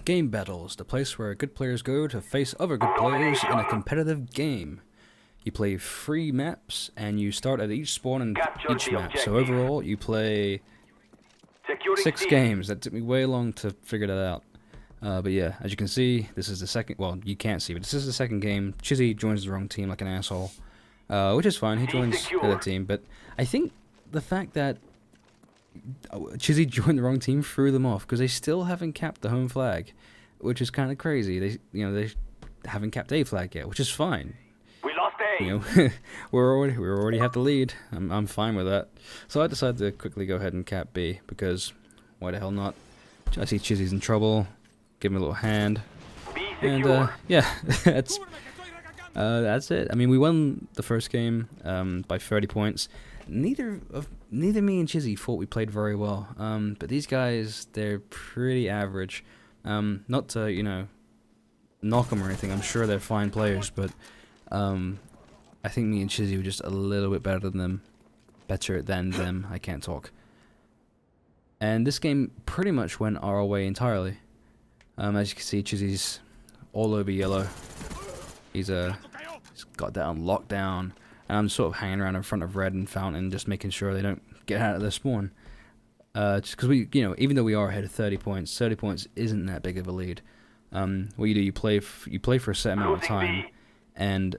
Game battles, the place where good players go to face other good players in a competitive game. You play 3 maps, and you start at each spawn in each map. So overall, you play 6 games. That took me way long to figure that out. But yeah, as you can see, this is the second. Well, you can't see, but this is the second game. Chizzy joins the wrong team like an asshole, which is fine. He joins the other team, but I think the fact that Chizzy joined the wrong team threw them off because they still haven't capped the home flag, which is kind of crazy. They haven't capped A flag yet, which is fine. We lost A. We already have the lead. I'm fine with that. So I decided to quickly go ahead and cap B because why the hell not? I see Chizzy's in trouble. Give him a little hand, and yeah, that's it. I mean, we won the first game by 30 points. Neither me and Chizzy thought we played very well. But these guys, they're pretty average. Not to knock them or anything. I'm sure they're fine players, but I think me and Chizzy were just a little bit better than them. I can't talk. And this game pretty much went our way entirely. As you can see, Chizzy's all over yellow. He's got that on lockdown, and I'm sort of hanging around in front of red and fountain, just making sure they don't get out of their spawn. Just because even though we are ahead of 30 points, 30 points isn't that big of a lead. What you do, you play for a set amount of time, and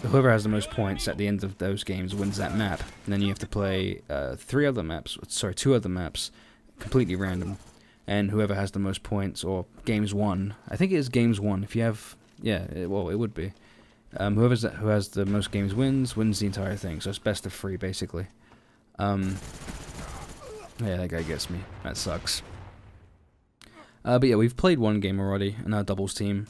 whoever has the most points at the end of those games wins that map. And then you have to play 2 other maps, completely random. And whoever has the most points, or games won, I think it is games won. If you have, it would be. Who has the most games wins the entire thing. So it's best of 3 basically. Yeah, that guy gets me. That sucks. But yeah, we've played 1 game already in our doubles team.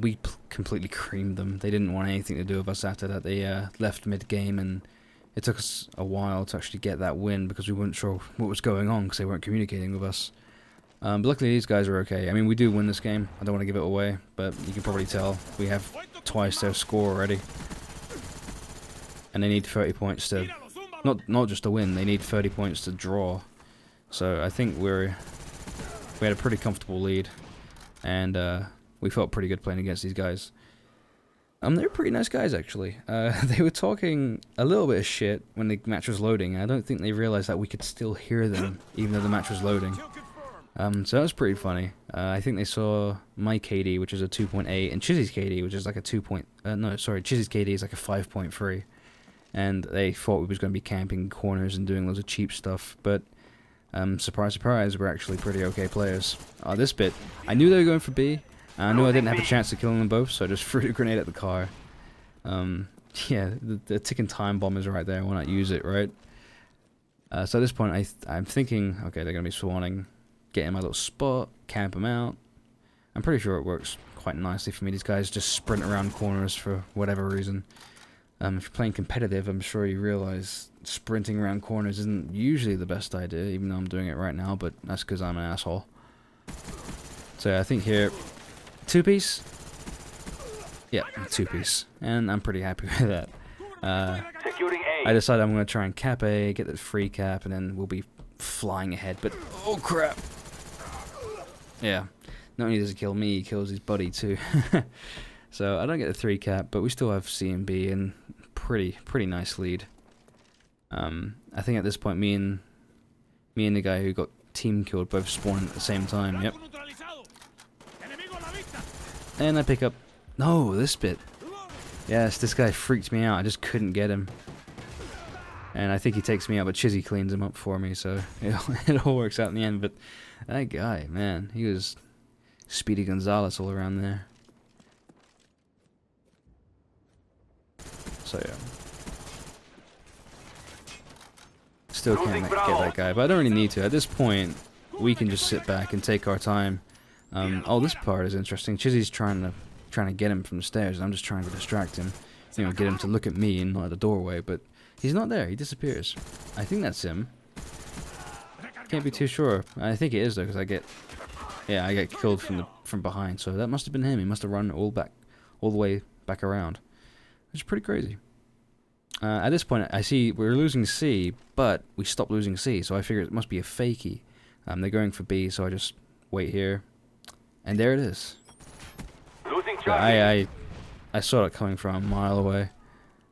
We completely creamed them. They didn't want anything to do with us after that. They left mid-game, and it took us a while to actually get that win because we weren't sure what was going on because they weren't communicating with us. But luckily these guys are okay. I mean, we do win this game. I don't want to give it away, but you can probably tell we have twice their score already. And they need 30 points to... Not just to win, they need 30 points to draw. So I think we had a pretty comfortable lead. And we felt pretty good playing against these guys. They're pretty nice guys, actually. They were talking a little bit of shit when the match was loading. I don't think they realized that we could still hear them, even though the match was loading. So that was pretty funny. I think they saw my KD, which is a 2.8, and Chizzy's KD, which is like a Chizzy's KD is like a 5.3. And they thought we was going to be camping corners and doing loads of cheap stuff, but surprise, surprise, we're actually pretty okay players. This bit, I knew they were going for B. I knew I didn't have a chance of killing them both, so I just threw a grenade at the car. Yeah, the ticking time bomb is right there. Why not use it, right? So at this point, I'm thinking, okay, they're going to be spawning. Get in my little spot, camp them out. I'm pretty sure it works quite nicely for me. These guys just sprint around corners for whatever reason. If you're playing competitive, I'm sure you realize sprinting around corners isn't usually the best idea, even though I'm doing it right now, but that's because I'm an asshole. So I think here, 2-piece? Yeah, 2-piece. And I'm pretty happy with that. I decided I'm going to try and cap A, get the free cap, and then we'll be flying ahead, but oh crap. Yeah, not only does he kill me, he kills his buddy too. So I don't get the 3 cap, but we still have C and B and pretty nice lead. I think at this point me and the guy who got team killed both spawn at the same time. Yep. And I pick up this bit. Yes, this guy freaked me out. I just couldn't get him. And I think he takes me out, but Chizzy cleans him up for me, so it all works out in the end. But that guy, man, he was Speedy Gonzalez all around there. So yeah. Still can't get that guy, but I don't really need to. At this point, we can just sit back and take our time. This part is interesting. Chizzy's trying to get him from the stairs, and I'm just trying to distract him. Get him to look at me and not at the doorway, but he's not there. He disappears. I think that's him. Can't be too sure. I think it is though, because I get killed from behind. So that must have been him. He must have run all the way back around, which is pretty crazy. At this point, I see we're losing C, but we stopped losing C. So I figure it must be a fakie. They're going for B, so I just wait here, And there it is. Losing Yeah, I saw it coming from a mile away.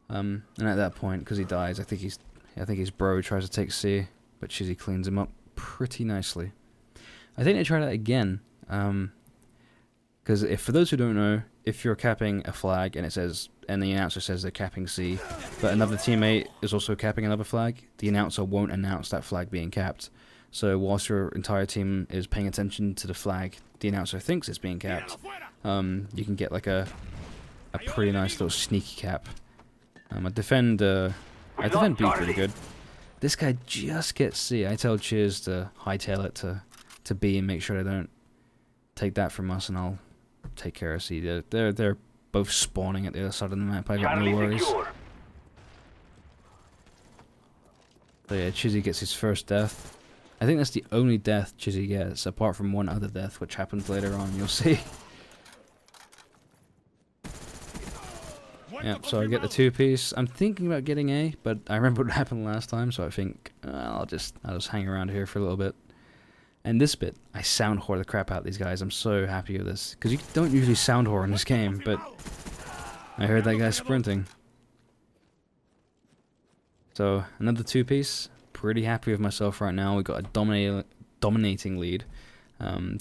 And at that point, because he dies, I think his bro tries to take C, but Chizzy cleans him up pretty nicely. I think they try that again. Because for those who don't know, if you're capping a flag and the announcer says they're capping C, but another teammate is also capping another flag, the announcer won't announce that flag being capped. So whilst your entire team is paying attention to the flag the announcer thinks it's being capped, you can get like a pretty nice little sneaky cap. I defend B pretty good. This guy just gets C. I tell Cheers to hightail it to B and make sure they don't take that from us, and I'll take care of C. They're both spawning at the other side of the map. I got no worries. So yeah, Chizzy gets his first death. I think that's the only death Chizzy gets, apart from one other death, which happens later on, you'll see. Yep, so I get the 2-piece. I'm thinking about getting A, but I remember what happened last time, so I think I'll just hang around here for a little bit. And this bit, I sound whore the crap out of these guys. I'm so happy with this, because you don't usually sound whore in this game, but I heard that guy sprinting. So another 2-piece. Pretty happy with myself right now. We got a dominating lead,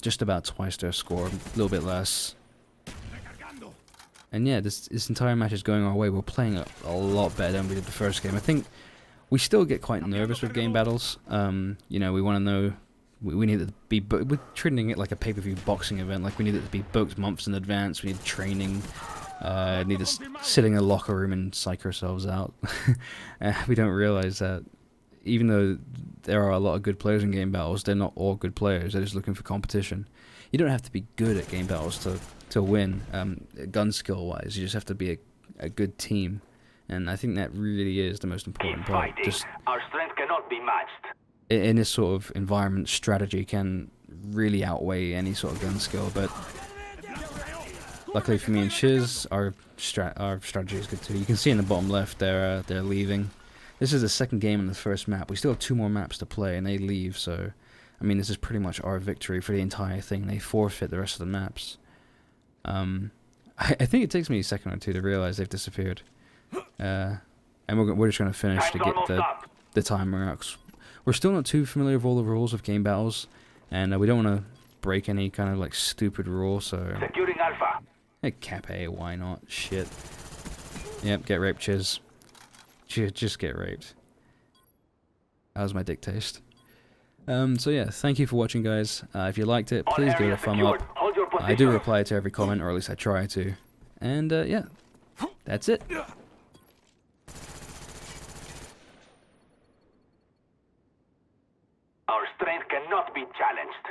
just about twice their score, a little bit less. And yeah, this entire match is going our way. We're playing a lot better than we did the first game. I think we still get quite nervous with game battles. You know, we want to know. We need it to be. We're treating it like a pay-per-view boxing event. Like we need it to be booked months in advance. We need training. Need to sit in a locker room and psych ourselves out. We don't realize that even though there are a lot of good players in game battles, they're not all good players. They're just looking for competition. You don't have to be good at game battles to win, gun skill wise. You just have to be a good team, and I think that really is the most important part. Just our strength cannot be matched. In this sort of environment, strategy can really outweigh any sort of gun skill. But luckily for me and Shiz, our strategy is good too. You can see in the bottom left they're leaving. This is the second game in the first map. We still have 2 more maps to play, and they leave. So, I mean, this is pretty much our victory for the entire thing. They forfeit the rest of the maps. I think it takes me a second or two to realize they've disappeared. And we're just going to finish to get the timer out. 'Cause we're still not too familiar with all the rules of game battles, and we don't want to break any kind of like stupid rule. So, Securing Alpha. hey, cap A, why not? Shit. Yep, get raped, Chiz. Just get raped. That was my dick taste. So yeah, thank you for watching, guys. If you liked it, please give it a thumb up. I do reply to every comment, or at least I try to. And yeah, that's it. Our strength cannot be challenged.